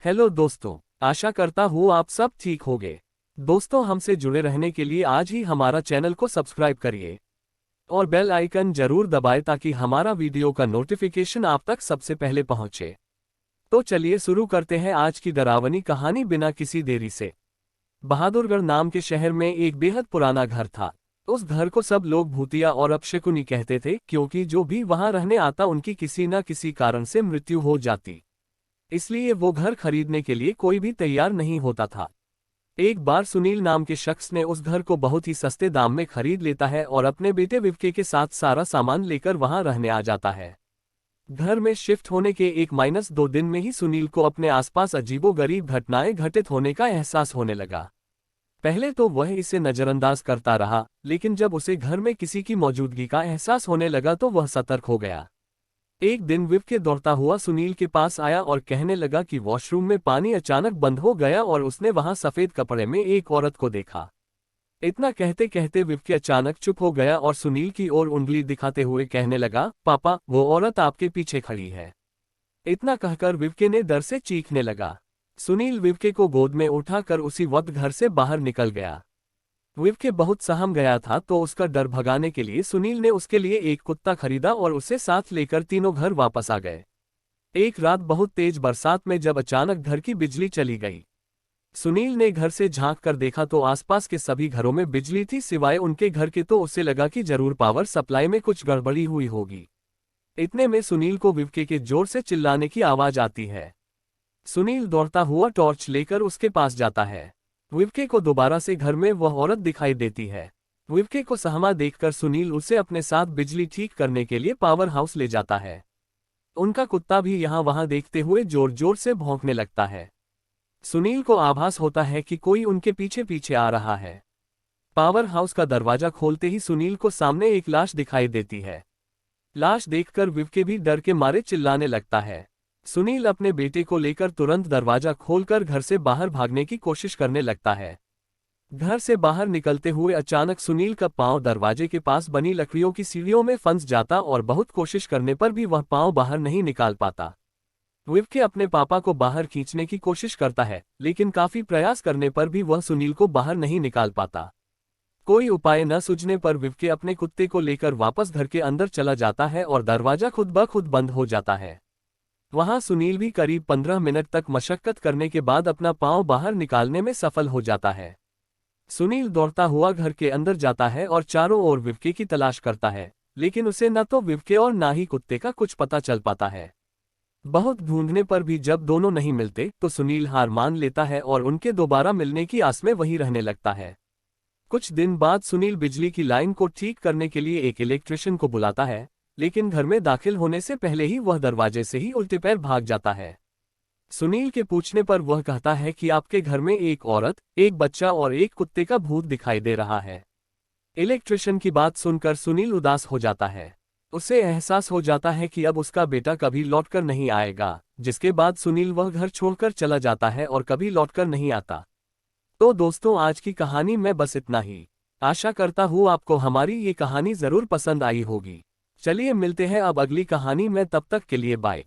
Hello दोस्तों, आशा करता हूँ आप सब ठीक होंगे। दोस्तों, हमसे जुड़े रहने के लिए आज ही हमारा चैनल को सब्सक्राइब करिए और बेल आइकन जरूर दबाएं ताकि हमारा वीडियो का नोटिफिकेशन आप तक सबसे पहले पहुंचे। तो चलिए शुरू करते हैं आज की डरावनी कहानी बिना किसी देरी से। बहादुरगढ़ नाम के शहर में एक बेहद पुराना घर था। उस घर को सब लोग भूतिया और अपशकुनी कहते थे, क्योंकि जो भी वहां रहने आता उनकी किसी न किसी कारण से मृत्यु हो जाती। इसलिए वो घर खरीदने के लिए कोई भी तैयार नहीं होता था। एक बार सुनील नाम के शख्स ने उस घर को बहुत ही सस्ते दाम में खरीद लेता है और अपने बेटे विवके के साथ सारा सामान लेकर वहां रहने आ जाता है। घर में शिफ्ट होने के 1-2 दिन में ही सुनील को अपने आसपास अजीबोगरीब घटनाएं घटित होने का एहसास होने लगा। पहले तो वह इसे नजरअंदाज करता रहा, लेकिन जब उसे घर में किसी की मौजूदगी का एहसास होने लगा तो वह सतर्क हो गया। एक दिन विवके दौड़ता हुआ सुनील के पास आया और कहने लगा कि वॉशरूम में पानी अचानक बंद हो गया और उसने वहां सफेद कपड़े में एक औरत को देखा। इतना कहते कहते विवके अचानक चुप हो गया और सुनील की ओर उंगली दिखाते हुए कहने लगा, पापा, वो औरत आपके पीछे खड़ी है। इतना कहकर विवके ने डर से चीखने लगा। सुनील विवके को गोद में उठाकर उसी वक्त घर से बाहर निकल गया। विवके बहुत सहम गया था, तो उसका डर भगाने के लिए सुनील ने उसके लिए एक कुत्ता खरीदा और उसे साथ लेकर तीनों घर वापस आ गए। एक रात बहुत तेज बरसात में जब अचानक घर की बिजली चली गई, सुनील ने घर से झांक कर देखा तो आसपास के सभी घरों में बिजली थी सिवाय उनके घर के। तो उसे लगा कि जरूर पावर सप्लाई में कुछ गड़बड़ी हुई होगी। इतने में सुनील को विवके के जोर से चिल्लाने की आवाज आती है। सुनील दौड़ता हुआ टॉर्च लेकर उसके पास जाता है। विवके को दोबारा से घर में वह औरत दिखाई देती है। विवके को सहमा देखकर सुनील उसे अपने साथ बिजली ठीक करने के लिए पावर हाउस ले जाता है। उनका कुत्ता भी यहाँ वहां देखते हुए जोर जोर से भौंकने लगता है। सुनील को आभास होता है कि कोई उनके पीछे पीछे आ रहा है। पावर हाउस का दरवाजा खोलते ही सुनील को सामने एक लाश दिखाई देती है। लाश देखकर विवके भी डर के मारे चिल्लाने लगता है। सुनील अपने बेटे को लेकर तुरंत दरवाजा खोलकर घर से बाहर भागने की कोशिश करने लगता है। घर से बाहर निकलते हुए अचानक सुनील का पांव दरवाजे के पास बनी लकड़ियों की सीढ़ियों में फंस जाता और बहुत कोशिश करने पर भी वह पांव बाहर नहीं निकाल पाता। विवके अपने पापा को बाहर खींचने की कोशिश करता है, लेकिन काफी प्रयास करने पर भी वह सुनील को बाहर नहीं निकाल पाता। कोई उपाय न सूझने पर विवके अपने कुत्ते को लेकर वापस घर के अंदर चला जाता है और दरवाजा खुद ब खुद बंद हो जाता है। वहां सुनील भी करीब 15 मिनट तक मशक्कत करने के बाद अपना पांव बाहर निकालने में सफल हो जाता है। सुनील दौड़ता हुआ घर के अंदर जाता है और चारों ओर विवके की तलाश करता है, लेकिन उसे न तो विवके और न ही कुत्ते का कुछ पता चल पाता है। बहुत ढूंढने पर भी जब दोनों नहीं मिलते तो सुनील हार मान लेता है और उनके दोबारा मिलने की आस में वहीं रहने लगता है। कुछ दिन बाद सुनील बिजली की लाइन को ठीक करने के लिए एक इलेक्ट्रिशियन को बुलाता है, लेकिन घर में दाखिल होने से पहले ही वह दरवाजे से ही उल्टे पैर भाग जाता है। सुनील के पूछने पर वह कहता है कि आपके घर में एक औरत, एक बच्चा और एक कुत्ते का भूत दिखाई दे रहा है। इलेक्ट्रिशियन की बात सुनकर सुनील उदास हो जाता है। उसे एहसास हो जाता है कि अब उसका बेटा कभी लौटकर नहीं आएगा, जिसके बाद सुनील वह घर छोड़कर चला जाता है और कभी लौटकर नहीं आता। तो दोस्तों, आज की कहानी में बस इतना ही। आशा करता हूँ आपको हमारी ये कहानी जरूर पसंद आई होगी। चलिए मिलते हैं अब अगली कहानी में, तब तक के लिए बाय।